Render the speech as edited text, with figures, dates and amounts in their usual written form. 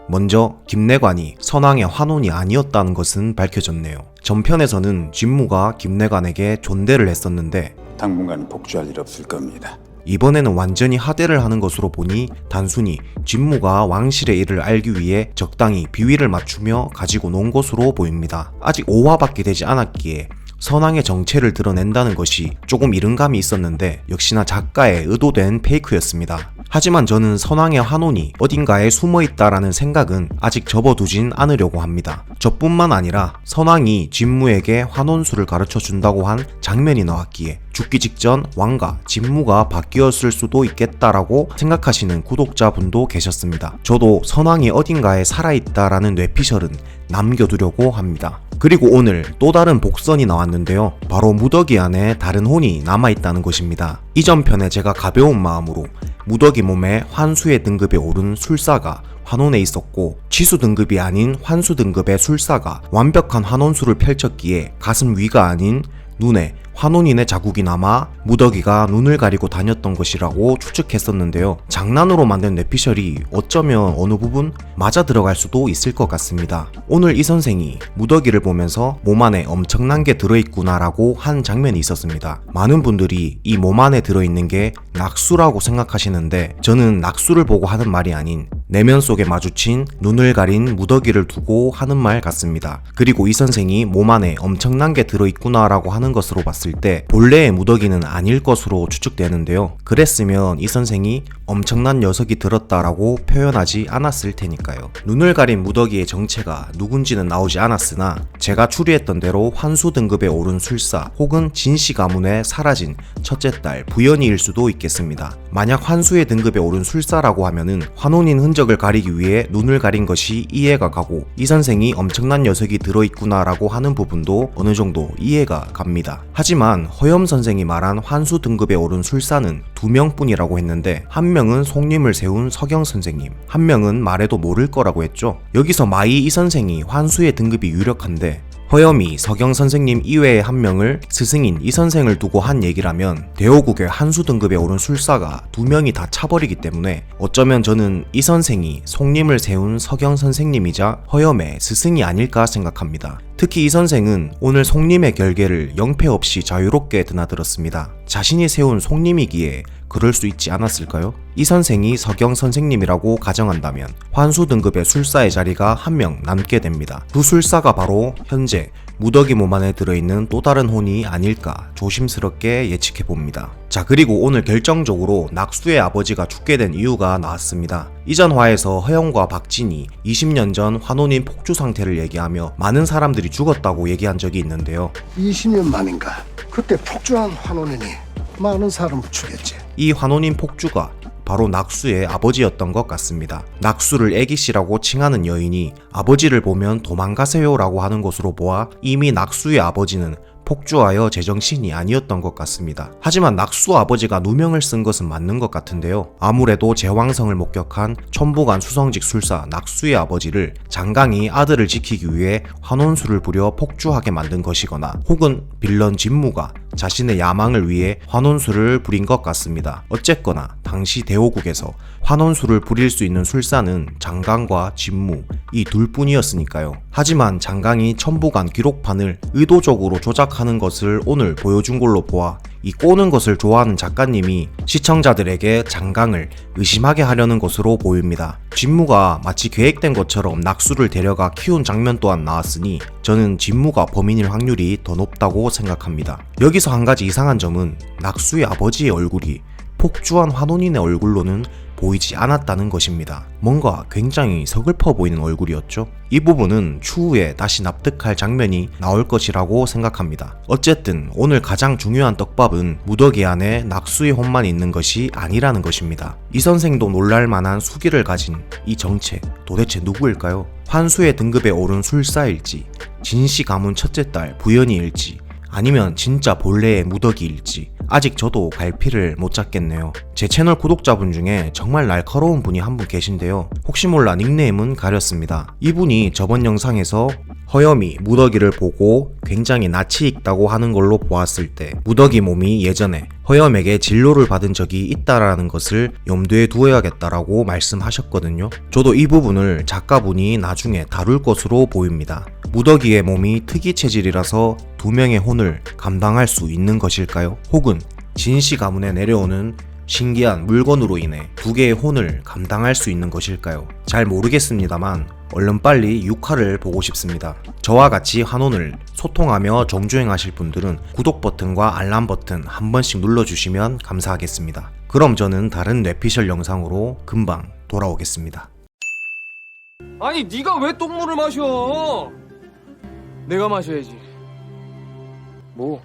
먼저 김내관이 선왕의 환혼이 아니었다는 것은 밝혀졌네요. 전편에서는 진무가 김내관에게 존대를 했었는데 당분간 복주할 일 없을 겁니다. 이번에는 완전히 하대를 하는 것으로 보니 단순히 진무가 왕실의 일을 알기 위해 적당히 비위를 맞추며 가지고 논 것으로 보입니다. 아직 5화밖에 되지 않았기에 선왕의 정체를 드러낸다는 것이 조금 이른 감이 있었는데 역시나 작가의 의도된 페이크였습니다. 하지만 저는 선왕의 환혼이 어딘가에 숨어있다라는 생각은 아직 접어두진 않으려고 합니다. 저뿐만 아니라 선왕이 진무에게 환혼술을 가르쳐준다고 한 장면이 나왔기에 죽기 직전 왕과 진무가 바뀌었을 수도 있겠다라고 생각하시는 구독자분도 계셨습니다. 저도 선왕이 어딘가에 살아있다라는 뇌피셜은 남겨두려고 합니다. 그리고 오늘 또 다른 복선이 나왔는데요. 바로 무더기 안에 다른 혼이 남아있다는 것입니다. 이전 편에 제가 가벼운 마음으로 무더기 몸에 환수의 등급에 오른 술사가 환혼에 있었고 치수 등급이 아닌 환수 등급의 술사가 완벽한 환혼술을 펼쳤기에 가슴 위가 아닌 눈에 환혼인의 자국이 남아 무더기가 눈을 가리고 다녔던 것이라고 추측했었는데요. 장난으로 만든 뇌피셜이 어쩌면 어느 부분 맞아 들어갈 수도 있을 것 같습니다. 오늘 이 선생이 무더기를 보면서 몸 안에 엄청난 게 들어있구나 라고 한 장면이 있었습니다. 많은 분들이 이 몸 안에 들어있는 게 낙수라고 생각하시는데 저는 낙수를 보고 하는 말이 아닌 내면 속에 마주친 눈을 가린 무더기를 두고 하는 말 같습니다. 그리고 이 선생이 몸 안에 엄청난 게 들어있구나 라고 하는 것으로 봤을 때 본래의 무더기는 아닐 것으로 추측되는데요. 그랬으면 이 선생이 엄청난 녀석이 들었다라고 표현하지 않았을 테니까요. 눈을 가린 무더기의 정체가 누군지는 나오지 않았으나 제가 추리했던 대로 환수 등급에 오른 술사 혹은 진씨 가문에 사라진 첫째 딸 부연이일 수도 있겠습니다. 만약 환수의 등급에 오른 술사라고 하면은 환혼인 흔적을 가리기 위해 눈을 가린 것이 이해가 가고 이 선생이 엄청난 녀석이 들어있구나 라고 하는 부분도 어느 정도 이해가 갑니다. 하지만 허염 선생이 말한 환수 등급에 오른 술사는 2명뿐이라고 했는데 한 명은 속림을 세운 서경 선생님, 한 명은 말해도 모를 거라고 했죠. 여기서 마이 이 선생이 환수의 등급이 유력한데 허염이 서경 선생님 이외의 한 명을 스승인 이 선생을 두고 한 얘기라면 대호국의 한수 등급에 오른 술사가 2명이 다 차버리기 때문에 어쩌면 저는 이 선생이 속림을 세운 서경 선생님이자 허염의 스승이 아닐까 생각합니다. 특히 이 선생은 오늘 속림의 결계를 영패 없이 자유롭게 드나들었습니다. 자신이 세운 속림이기에 그럴 수 있지 않았을까요? 이 선생이 서경 선생님이라고 가정한다면 환수 등급의 술사의 자리가 한 명 남게 됩니다. 그 술사가 바로 현재 무더기 몸 안에 들어있는 또 다른 혼이 아닐까 조심스럽게 예측해봅니다. 자, 그리고 오늘 결정적으로 낙수의 아버지가 죽게 된 이유가 나왔습니다. 이전 화에서 허영과 박진이 20년 전 환혼인 폭주 상태를 얘기하며 많은 사람들이 죽었다고 얘기한 적이 있는데요. 20년 만인가? 그때 폭주한 환혼인이 많은 사람을 죽였지. 이 환혼인 폭주가 바로 낙수의 아버지였던 것 같습니다. 낙수를 애기씨라고 칭하는 여인이 아버지를 보면 도망가세요 라고 하는 것으로 보아 이미 낙수의 아버지는 폭주하여 제정신이 아니었던 것 같습니다. 하지만 낙수 아버지가 누명을 쓴 것은 맞는 것 같은데요. 아무래도 제왕성을 목격한 천부관 수성직 술사 낙수의 아버지를 장강이 아들을 지키기 위해 환혼술을 부려 폭주하게 만든 것이거나 혹은 빌런 진무가 자신의 야망을 위해 환혼술을 부린 것 같습니다. 어쨌거나 당시 대호국에서 환혼술을 부릴 수 있는 술사는 장강과 진무 이 둘뿐이었으니까요. 하지만 장강이 천부관 기록판을 의도적으로 조작하는 것을 오늘 보여준 걸로 보아 이 꼬는 것을 좋아하는 작가님이 시청자들에게 장강을 의심하게 하려는 것으로 보입니다. 진무가 마치 계획된 것처럼 낙수를 데려가 키운 장면 또한 나왔으니 저는 진무가 범인일 확률이 더 높다고 생각합니다. 여기서 한 가지 이상한 점은 낙수의 아버지의 얼굴이 폭주한 환혼인의 얼굴로는 보이지 않았다는 것입니다. 뭔가 굉장히 서글퍼 보이는 얼굴이었죠. 이 부분은 추후에 다시 납득할 장면이 나올 것이라고 생각합니다. 어쨌든 오늘 가장 중요한 떡밥은 무더기 안에 낙수의 혼만 있는 것이 아니라는 것입니다. 이 선생도 놀랄만한 수기를 가진 이 정체 도대체 누구일까요? 환수의 등급에 오른 술사일지, 진씨 가문 첫째 딸 부연이일지, 아니면 진짜 본래의 무더기일지 아직 저도 갈피를 못 잡겠네요. 제 채널 구독자분 중에 정말 날카로운 분이 한 분 계신데요. 혹시 몰라 닉네임은 가렸습니다. 이분이 저번 영상에서 허염이 무더기를 보고 굉장히 낯이 익다고 하는 걸로 보았을 때 무더기 몸이 예전에 허염에게 진로를 받은 적이 있다라는 것을 염두에 두어야겠다라고 말씀하셨거든요. 저도 이 부분을 작가분이 나중에 다룰 것으로 보입니다. 무더기의 몸이 특이 체질이라서 두 명의 혼을 감당할 수 있는 것일까요? 혹은 진씨 가문에 내려오는 신기한 물건으로 인해 두 개의 혼을 감당할 수 있는 것일까요? 잘 모르겠습니다만 얼른 빨리 6화를 보고 싶습니다. 저와 같이 환혼을 소통하며 정주행하실 분들은 구독 버튼과 알람 버튼 한 번씩 눌러주시면 감사하겠습니다. 그럼 저는 다른 뇌피셜 영상으로 금방 돌아오겠습니다. 아니 네가 왜 똥물을 마셔? 내가 마셔야지. 뭐?